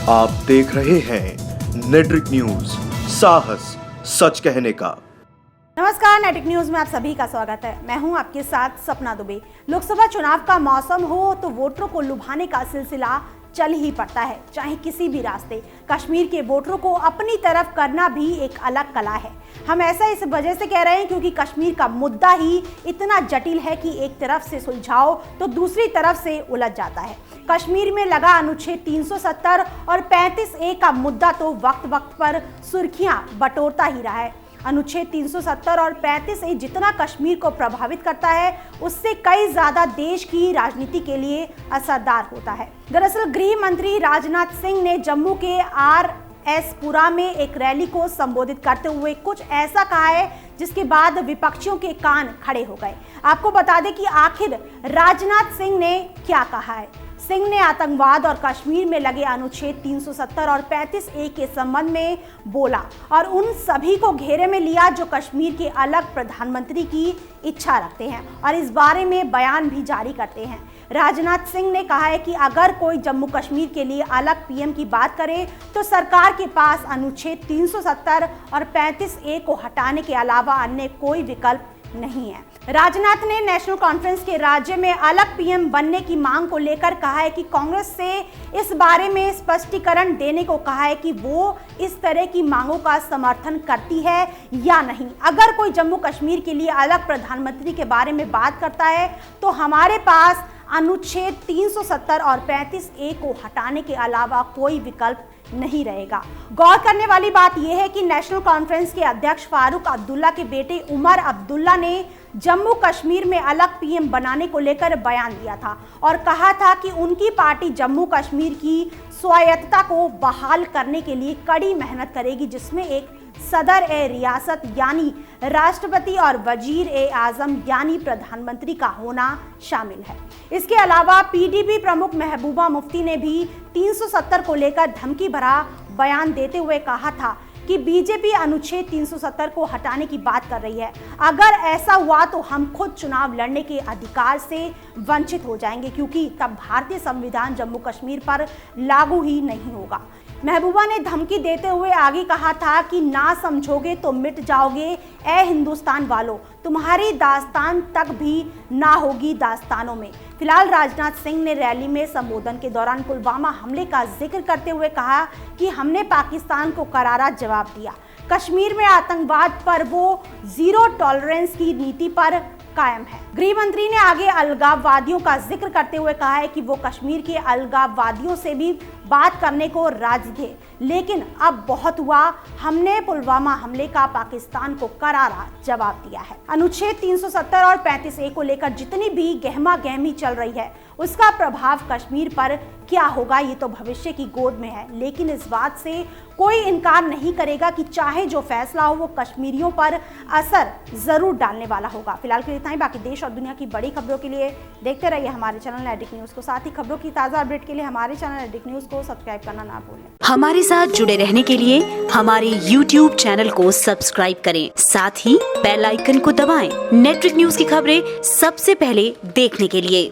आप देख रहे हैं नेट्रिक न्यूज, साहस सच कहने का। नमस्कार, नेट्रिक न्यूज में आप सभी का स्वागत है। मैं हूं आपके साथ सपना दुबे। लोकसभा चुनाव का मौसम हो तो वोटरों को लुभाने का सिलसिला चल ही पड़ता है, चाहे किसी भी रास्ते। कश्मीर के वोटरों को अपनी तरफ करना भी एक अलग कला है। हम ऐसा इस वजह से कह रहे हैं क्योंकि कश्मीर का मुद्दा ही इतना जटिल है कि एक तरफ से सुलझाओ तो दूसरी तरफ से उलझ जाता है। कश्मीर में लगा अनुच्छेद 370 और 35A का मुद्दा तो वक्त वक्त पर सुर्खियां बटोरता ही रहा है। अनुच्छेद 370 और 35A जितना कश्मीर को प्रभावित करता है, उससे कई ज्यादा देश की राजनीति के लिए असरदार होता है। दरअसल गृह मंत्री राजनाथ सिंह ने जम्मू के RS-पुरा में एक रैली को संबोधित करते हुए कुछ ऐसा कहा है जिसके बाद विपक्षियों के कान खड़े हो गए। आपको बता दें कि आखिर राजनाथ सिंह ने क्या कहा है। सिंह ने आतंकवाद और कश्मीर में लगे अनुच्छेद 370 और 35A के संबंध में बोला और उन सभी को घेरे में लिया जो कश्मीर के अलग प्रधानमंत्री की इच्छा रखते हैं और इस बारे में बयान भी जारी करते हैं। राजनाथ सिंह ने कहा है कि अगर कोई जम्मू कश्मीर के लिए अलग PM की बात करे तो सरकार के पास अनुच्छेद 370 और 35A को हटाने के अलावा अन्य कोई विकल्प नहीं है। राजनाथ ने नेशनल कॉन्फ्रेंस के राज्य में अलग PM बनने की मांग को लेकर कहा है कि कांग्रेस से इस बारे में स्पष्टीकरण देने को कहा है कि वो इस तरह की मांगों का समर्थन करती है या नहीं। अगर कोई जम्मू कश्मीर के लिए अलग प्रधानमंत्री के बारे में बात करता है तो हमारे पास अनुच्छेद 370 और 35A को हटाने के अलावा कोई विकल्प नहीं रहेगा। गौर करने वाली बात यह है कि नेशनल कॉन्फ्रेंस के अध्यक्ष फारूक अब्दुल्ला के बेटे उमर अब्दुल्ला ने जम्मू कश्मीर में अलग PM बनाने को लेकर बयान दिया था और कहा था कि उनकी पार्टी जम्मू कश्मीर की स्वायत्तता को बहाल करने के लिए कड़ी मेहनत करेगी, जिसमें एक सदर-ए-रियासत यानी राष्ट्रपति और वजीर-ए-आजम यानी प्रधानमंत्री का होना शामिल है। इसके अलावा PDP प्रमुख महबूबा मुफ्ती ने भी 370 को लेकर धमकी भरा बयान देते हुए कहा था कि बीजेपी अनुच्छेद 370 को हटाने की बात कर रही है। अगर ऐसा हुआ तो हम खुद चुनाव लड़ने के अधिकार से वंचित हो जाएंगे, क्योंकि तब भारतीय संविधान जम्मू कश्मीर पर लागू ही नहीं होगा। महबूबा ने धमकी देते हुए आगे कहा था कि ना समझोगे तो मिट जाओगे, ए हिंदुस्तान वालों, तुम्हारी दास्तान तक भी ना होगी दास्तानों में। फिलहाल राजनाथ सिंह ने रैली में संबोधन के दौरान पुलवामा हमले का जिक्र करते हुए कहा कि हमने पाकिस्तान को करारा जवाब दिया। कश्मीर में आतंकवाद पर वो जीरो टॉलरेंस की नीति पर कायम है। गृह मंत्री ने आगे अलगाववादियों का जिक्र करते हुए कहा है कि वो कश्मीर के अलगाववादियों से भी बात करने को राजी थे, लेकिन अब बहुत हुआ। हमने पुलवामा हमले का पाकिस्तान को करारा जवाब दिया है। अनुच्छेद 370 और 35A को लेकर जितनी भी गहमा गहमी चल रही है, उसका प्रभाव कश्मीर पर क्या होगा ये तो भविष्य की गोद में है, लेकिन इस बात से कोई इनकार नहीं करेगा कि चाहे जो फैसला हो वो कश्मीरियों पर असर जरूर डालने वाला होगा। फिलहाल के लिए इतना ही। बाकी देश और दुनिया की बड़ी खबरों के लिए देखते रहिए हमारे चैनल नेट्रिक न्यूज को। साथ ही खबरों की ताज़ा अपडेट के लिए हमारे चैनल नेट्रिक न्यूज को सब्सक्राइब करना ना भूलें। हमारे साथ जुड़े रहने के लिए हमारे YouTube चैनल को सब्सक्राइब करें, साथ ही बेल आइकन को दबाएं। नेट्रिक न्यूज की खबरें सबसे पहले देखने के लिए।